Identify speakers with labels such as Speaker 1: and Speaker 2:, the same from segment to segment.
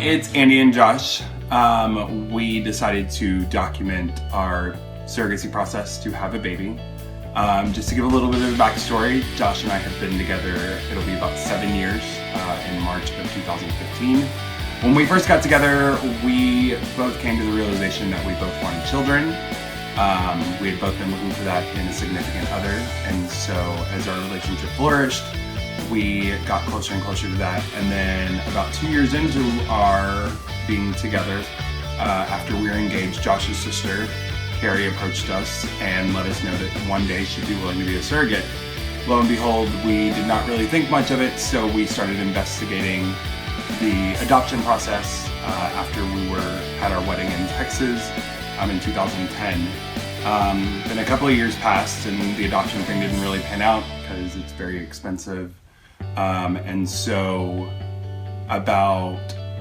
Speaker 1: it's Andy and Josh. We decided to document our surrogacy process to have a baby. Just to give a little bit of a backstory, Josh and I have been together, it'll be about 7 years in March of 2015. When we first got together, we both came to the realization that we both wanted children. We had both been looking for that in a significant other, and so as our relationship flourished, we got closer and closer to that. And then about 2 years into our being together, after we were engaged, Josh's sister, Carrie, approached us and let us know that one day she'd be willing to be a surrogate. Lo and behold, we did not really think much of it, so we started investigating the adoption process after we had our wedding in Texas in 2010. Then a couple of years passed and the adoption thing didn't really pan out because it's very expensive. And so about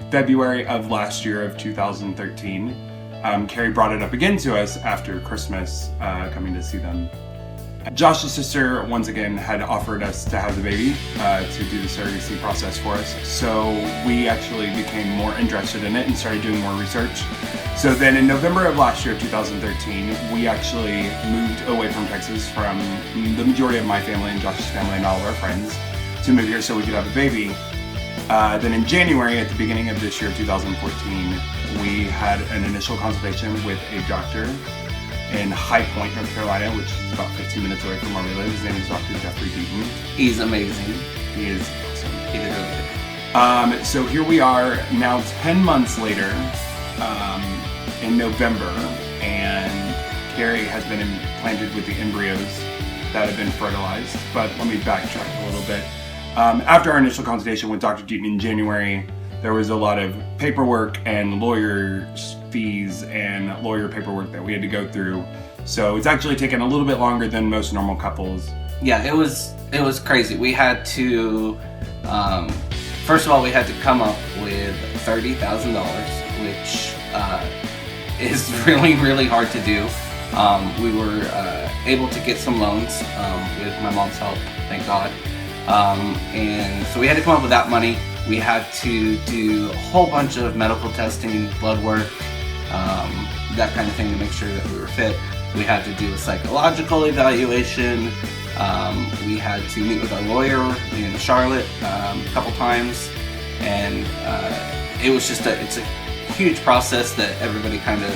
Speaker 1: February of last year of 2013, Carrie brought it up again to us after Christmas, coming to see them. Josh's sister, once again, had offered us to have the baby, to do the surrogacy process for us. So we actually became more interested in it and started doing more research. So then in November of last year of 2013, we actually moved away from Texas, from the majority of my family and Josh's family and all of our friends, to move here so we could have a baby. Then in January, at the beginning of this year, 2014, we had an initial consultation with a doctor in High Point, North Carolina, which is about 15 minutes away from where we live. His name is Dr. Jeffrey Deaton.
Speaker 2: He's amazing.
Speaker 1: He is awesome.
Speaker 2: He did really good.
Speaker 1: So here we are now 10 months later, in November, and Carrie has been implanted with the embryos that have been fertilized. But let me backtrack a little bit. After our initial consultation with Dr. Deaton in January, there was a lot of paperwork and lawyer fees and lawyer paperwork that we had to go through. So it's actually taken a little bit longer than most normal couples.
Speaker 2: Yeah, it was crazy. We had to, first of all, we had to come up with $30,000, which is really, really hard to do. We were able to get some loans with my mom's help, thank God. And so we had to come up with that money. We had to do a whole bunch of medical testing, blood work, that kind of thing to make sure that we were fit. We had to do a psychological evaluation. We had to meet with our lawyer in Charlotte a couple times. And it was just it's a huge process that everybody kind of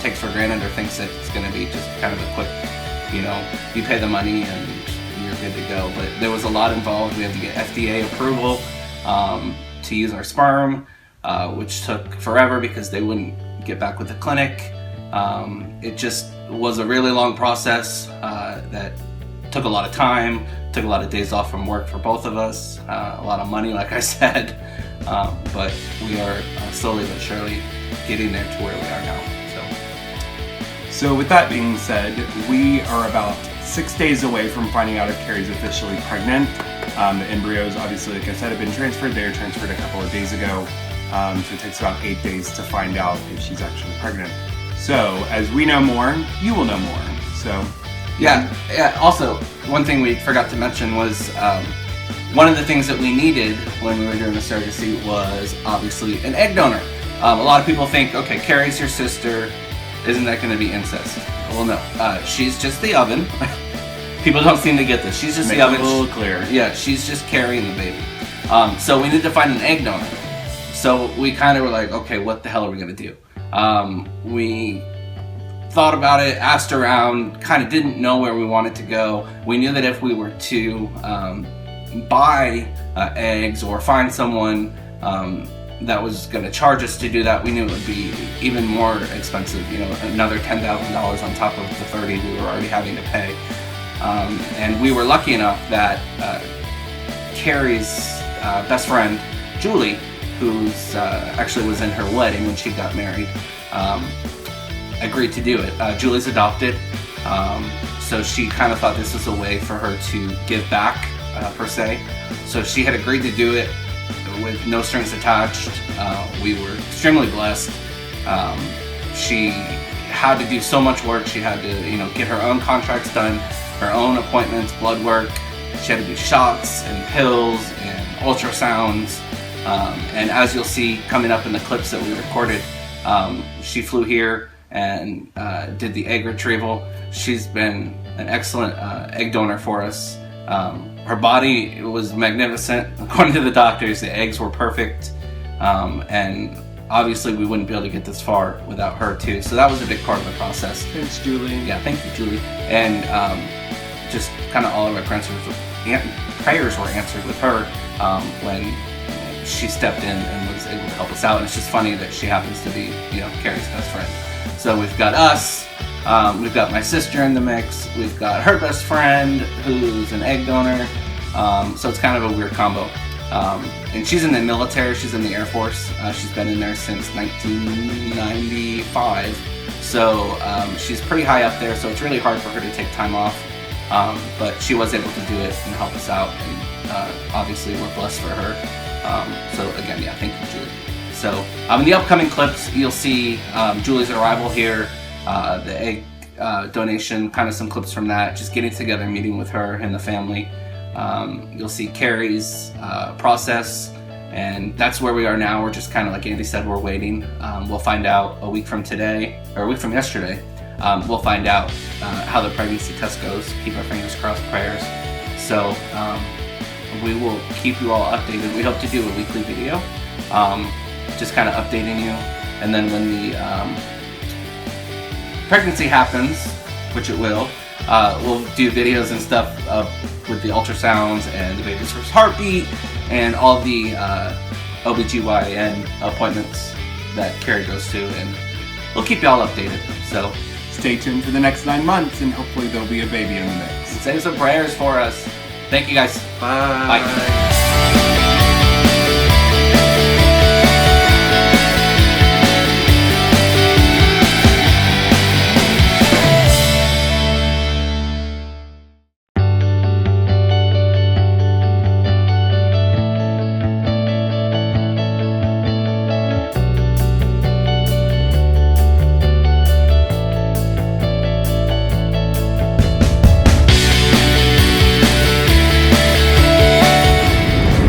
Speaker 2: takes for granted or thinks that it's going to be just kind of a quick, you pay the money and you're good to go. But there was a lot involved. We had to get FDA approval to use our sperm, which took forever because they wouldn't get back with the clinic. It just was a really long process that took a lot of time, took a lot of days off from work for both of us, a lot of money, like I said, but we are slowly but surely getting there to where we are now.
Speaker 1: So with that being said, we are about 6 days away from finding out if Carrie's officially pregnant. The embryos, obviously, like I said, have been transferred. They were transferred a couple of days ago. So it takes about 8 days to find out if she's actually pregnant. So as we know more, you will know more. So
Speaker 2: yeah. Also, one thing we forgot to mention was one of the things that we needed when we were doing the surrogacy was obviously an egg donor. A lot of people think, okay, Carrie's your sister. Isn't that going to be incest? Well, no. She's just the oven. People don't seem to get this. She's just the oven.
Speaker 1: Make it a little clear.
Speaker 2: Yeah, she's just carrying the baby. So we need to find an egg donor. So we kind of were like, okay, what the hell are we going to do? We thought about it, asked around, kind of didn't know where we wanted to go. We knew that if we were to buy eggs or find someone that was going to charge us to do that, we knew it would be even more expensive, another $10,000 on top of the $30,000 we were already having to pay. And we were lucky enough that Carrie's best friend, Julie, who's actually was in her wedding when she got married, agreed to do it. Julie's adopted, so she kind of thought this was a way for her to give back, per se. So she had agreed to do it with no strings attached. We were extremely blessed. She had to do so much work. She had to, get her own contracts done, her own appointments, blood work. She had to do shots and pills and ultrasounds. And as you'll see coming up in the clips that we recorded, she flew here and did the egg retrieval. She's been an excellent egg donor for us. Her body was magnificent. According to the doctors, the eggs were perfect. And obviously we wouldn't be able to get this far without her too. So that was a big part of the process.
Speaker 1: Thanks, Julie.
Speaker 2: Yeah, thank you, Julie. And just kind of all of our prayers were answered with her when she stepped in and was able to help us out. And it's just funny that she happens to be, Carrie's best friend. So we've got us, we've got my sister in the mix, we've got her best friend who's an egg donor. So it's kind of a weird combo. And she's in the military, she's in the Air Force. She's been in there since 1995. So she's pretty high up there, so it's really hard for her to take time off. But she was able to do it and help us out, and obviously we're blessed for her. So again, yeah, thank you, Julie. So in the upcoming clips, you'll see Julie's arrival here, the egg donation, kind of some clips from that, just getting together, meeting with her and the family. You'll see Carrie's process, and that's where we are now. We're just kind of, like Andy said, we're waiting. We'll find out a week from yesterday. We'll find out how the pregnancy test goes. Keep our fingers crossed, prayers. So we will keep you all updated. We hope to do a weekly video, just kind of updating you. And then when the pregnancy happens, which it will, we'll do videos and stuff with the ultrasounds and the baby's first heartbeat and all the OBGYN appointments that Carrie goes to, and we'll keep y'all updated. So
Speaker 1: stay tuned for the next 9 months, and hopefully there'll be a baby in the mix.
Speaker 2: Say some prayers for us. Thank you, guys.
Speaker 1: Bye.
Speaker 2: Bye.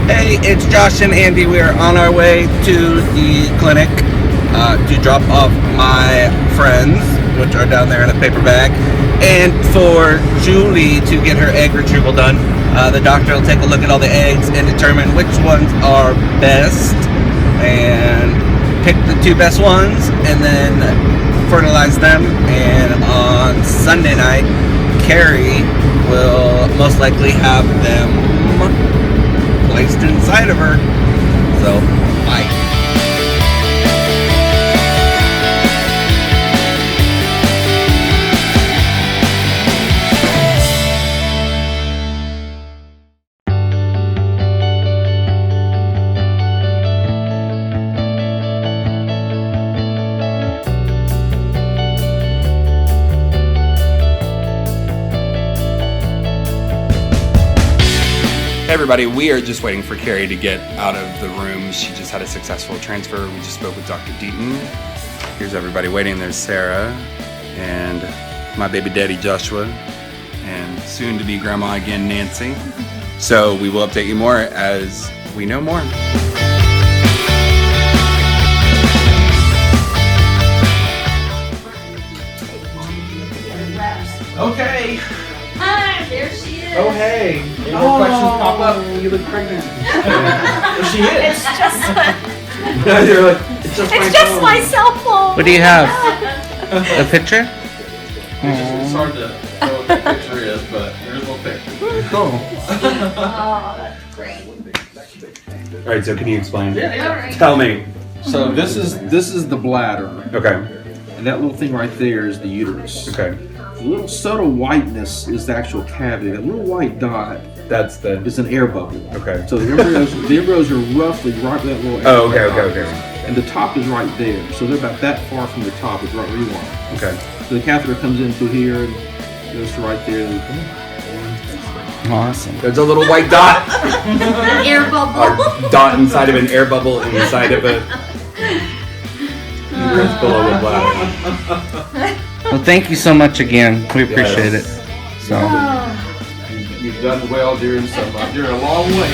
Speaker 2: Hey, it's Josh and Andy. We are on our way to the clinic to drop off my friends, which are down there in a paper bag, and for Julie to get her egg retrieval done. The doctor will take a look at all the eggs and determine which ones are best, and pick the 2 best ones, and then fertilize them. And on Sunday night, Carrie will most likely have them placed inside of her. So, bye.
Speaker 1: Hey everybody, we are just waiting for Carrie to get out of the room. She just had a successful transfer. We just spoke with Dr. Deaton. Here's everybody waiting. There's Sarah and my baby daddy Joshua, and soon to be grandma again, Nancy. So we will update you more as we know more.
Speaker 2: Okay.
Speaker 3: Hi, there she is.
Speaker 2: Oh, hey. Any more questions pop up? You look pregnant. Well, she is.
Speaker 3: It's just,
Speaker 2: You're like, it's just
Speaker 3: my cell phone.
Speaker 2: What do you have? A picture?
Speaker 4: It's hard to know what the picture is, but there's a little picture.
Speaker 2: Cool.
Speaker 3: Oh, that's great.
Speaker 1: All right, so can you explain?
Speaker 3: All right.
Speaker 1: Tell me.
Speaker 4: So this is the bladder,
Speaker 1: Okay.
Speaker 4: and that little thing right there is the uterus.
Speaker 1: Okay.
Speaker 4: The little subtle whiteness is the actual cavity. That little white dot
Speaker 1: That's the.
Speaker 4: is an air bubble.
Speaker 1: Okay.
Speaker 4: So the embryos are roughly right where that little air
Speaker 1: Oh, okay,
Speaker 4: bubble
Speaker 1: okay,
Speaker 4: is.
Speaker 1: okay.
Speaker 4: And the top is right there. So they're about that far from the top. Is right where you want.
Speaker 1: Okay.
Speaker 4: So the catheter comes in through here and goes to right there.
Speaker 2: Awesome.
Speaker 1: There's a little white dot.
Speaker 3: Air bubble.
Speaker 1: Or dot inside of an air bubble inside of a. It's below the bladder.
Speaker 2: Well, thank you so much again. We appreciate it. So.
Speaker 3: Oh.
Speaker 4: You've done well during a long way.